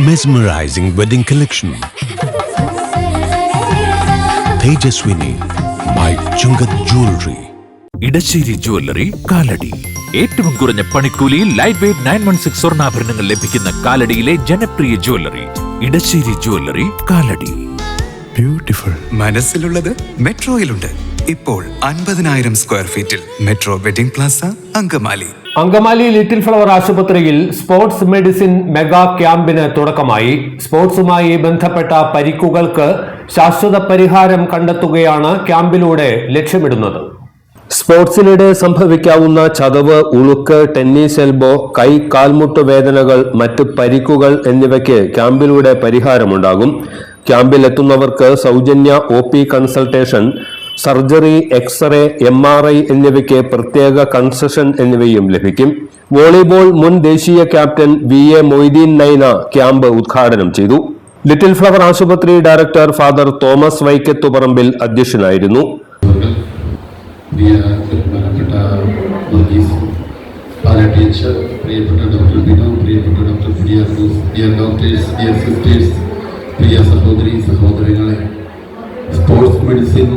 Mesmerizing wedding collection. Tejaswini by Chungat Jewelry. Edasseri jewellery Kalady. ഏറ്റവും കുറഞ്ഞ പണിക്കൂലിയിൽ ലൈറ്റ് വെയ്റ്റ് 916 സ്വർണ്ണാഭരണങ്ങൾ ലഭിക്കുന്ന കാലടിയിലെ ജനപ്രിയ jewellery Edassery jewellery Kalady. Beautiful. മനസ്സിലുള്ളത് മെട്രോയിലുണ്ട്. ഇപ്പോൾ 50,000 സ്ക്വയർ ഫീറ്റിൽ metro wedding plaza Angamaly. Angamaly little flower ആശുപത്രിയിൽ സ്പോർട്സ് മെഡിസിൻ മെഗാ ക്യാമ്പിന് തുടക്കമായി. സ്പോർട്സുമായി ബന്ധപ്പെട്ട പരിക്കുകൾക്ക് ശാശ്വത പരിഹാരം കണ്ടെത്തുകയാണ് ക്യാമ്പിലൂടെ ലക്ഷ്യമിടുന്നത്. സ്പോർട്സിനിടെ സംഭവിക്കാവുന്ന ചതവ്, ഉളുക്ക്, ടെന്നീസ് എൽബോ, കൈ കാൽമുട്ട് വേദനകൾ, മറ്റ് പരിക്കുകൾ എന്നിവയ്ക്ക് ക്യാമ്പിലൂടെ പരിഹാരമുണ്ടാകും. ക്യാമ്പിലെത്തുന്നവർക്ക് സൗജന്യ OP consultation, surgery, x-ray, MRI എന്നിവയ്ക്ക് പ്രത്യേക കൺസെഷൻ എന്നിവയും ലഭിക്കും. വോളിബോൾ മുൻ ദേശീയ captain VA Moideen Naina camp ഉദ്ഘാടനം ചെയ്തു. ലിറ്റിൽ ഫ്ലവർ ആശുപത്രി ഡയറക്ടർ ഫാദർ തോമസ് വൈക്കത്തുപറമ്പിൽ അധ്യക്ഷനായിരുന്നു. ബഹുമാനപ്പെട്ട വർഗീസ്, പാലാട്ടിയച്ചർ, പ്രിയപ്പെട്ട ഡോക്ടർ ബിനോ, പ്രിയപ്പെട്ട doctor dear doctors, dear sisters, പ്രിയ സഹോദരി സഹോദരങ്ങളെ, സ്പോർട്സ് മെഡിസിൻ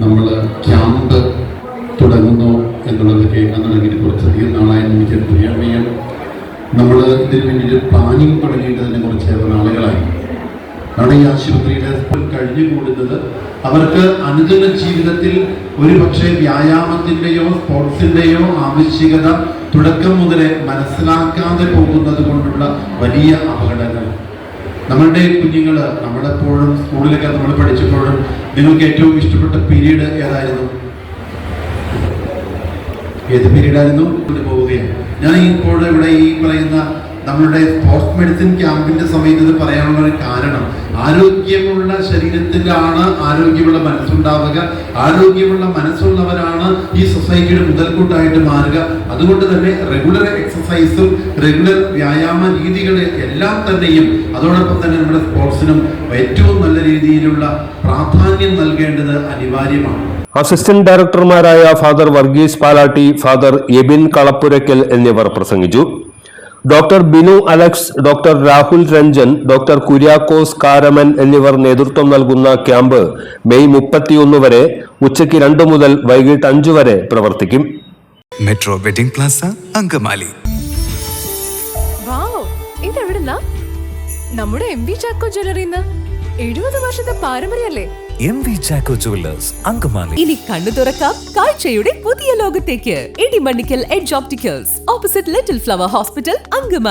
നമ്മൾ ക്യാമ്പ് തുടങ്ങുന്നു എന്നുള്ളത് കേൾക്കാൻ തുടങ്ങിയിട്ട് കുറച്ചധികം നാളായെന്ന് എനിക്ക് അറിയാൻ. നമ്മൾ ഇതിന് വേണ്ടിയിട്ട് പ്ലാനിങ് തുടങ്ങിയിട്ട് തന്നെ കുറച്ചേറെ നാളുകളായി. നമ്മുടെ ഈ ആശുപത്രിയിലെ കഴിഞ്ഞുകൂടുന്നത് അവർക്ക് അനുദിന ജീവിതത്തിൽ ഒരു പക്ഷേ വ്യായാമത്തിൻ്റെയോ സ്പോർട്സിൻ്റെയോ ആവശ്യകത തുടക്കം മുതലേ മനസ്സിലാക്കാതെ പോകുന്നത് കൊണ്ടുള്ള വലിയ അപകടങ്ങൾ. നമ്മളുടെ കുഞ്ഞുങ്ങൾ, നമ്മളെപ്പോഴും സ്കൂളിലൊക്കെ നമ്മൾ പഠിച്ചപ്പോഴും നിങ്ങൾക്ക് ഏറ്റവും ഇഷ്ടപ്പെട്ട പീരീഡ് ഏതായിരുന്നു? ഏത് പീരീഡായിരുന്നു? പോവുകയാണ്. ഞാൻ ഇപ്പോൾ ഇവിടെ ഈ പറയുന്ന നമ്മളുടെ സ്പോർട്സ് മെഡിസിൻ ക്യാമ്പിന്റെ സമയത്ത് ഇത് പറയാനുള്ള ഒരു കാരണം, ആരോഗ്യമുള്ള ശരീരത്തിലാണ് ആരോഗ്യമുള്ള മനസ്സുണ്ടാവുക. ആരോഗ്യമുള്ള മനസ്സുള്ളവരാണ് ഈ സൊസൈറ്റിയുടെ മുതൽക്കൂട്ടായിട്ട് മാറുക. അതുകൊണ്ട് തന്നെ റെഗുലർ എക്സസൈസും റെഗുലർ വ്യായാമ രീതികളെ എല്ലാം തന്നെയും അതോടൊപ്പം തന്നെ നമ്മുടെ സ്പോർട്സിനും ഏറ്റവും നല്ല രീതിയിലുള്ള പ്രാധാന്യം നൽകേണ്ടത് അനിവാര്യമാണ്. അസിസ്റ്റന്റ് ഡയറക്ടർമാരായ ഫാദർ വർഗീസ് പാലാട്ടി, ഫാദർ എബിൻ കളപ്പുരയ്ക്കൽ എന്നിവർ പ്രസംഗിച്ചു. Doctor Binu Alex, doctor Rahul Ranjan, doctor Kuriakose Karaman എന്നിവർ നേതൃത്വം നൽകുന്ന ക്യാമ്പ് മെയ് 31 വരെ ഉച്ചയ്ക്ക് 2 മുതൽ വൈകിട്ട് 5 വരെ പ്രവർത്തിക്കും. Metro wedding plaza Angamaly. ഇതെവിടുന്നാ? നമ്മുടെ MV ചാക്കോ ജ്വല്ലറിന്ന് 70 വർഷത്തെ പാരമ്പര്യല്ലേ? MV Chacko jewellers Angamaly. ഇനി കണ്ണു തുറക്കാം കാഴ്ചയുടെ പുതിയ ലോകത്തേക്ക്. Edimannickal edge opticals, opposite little flower hospital, Angamaly.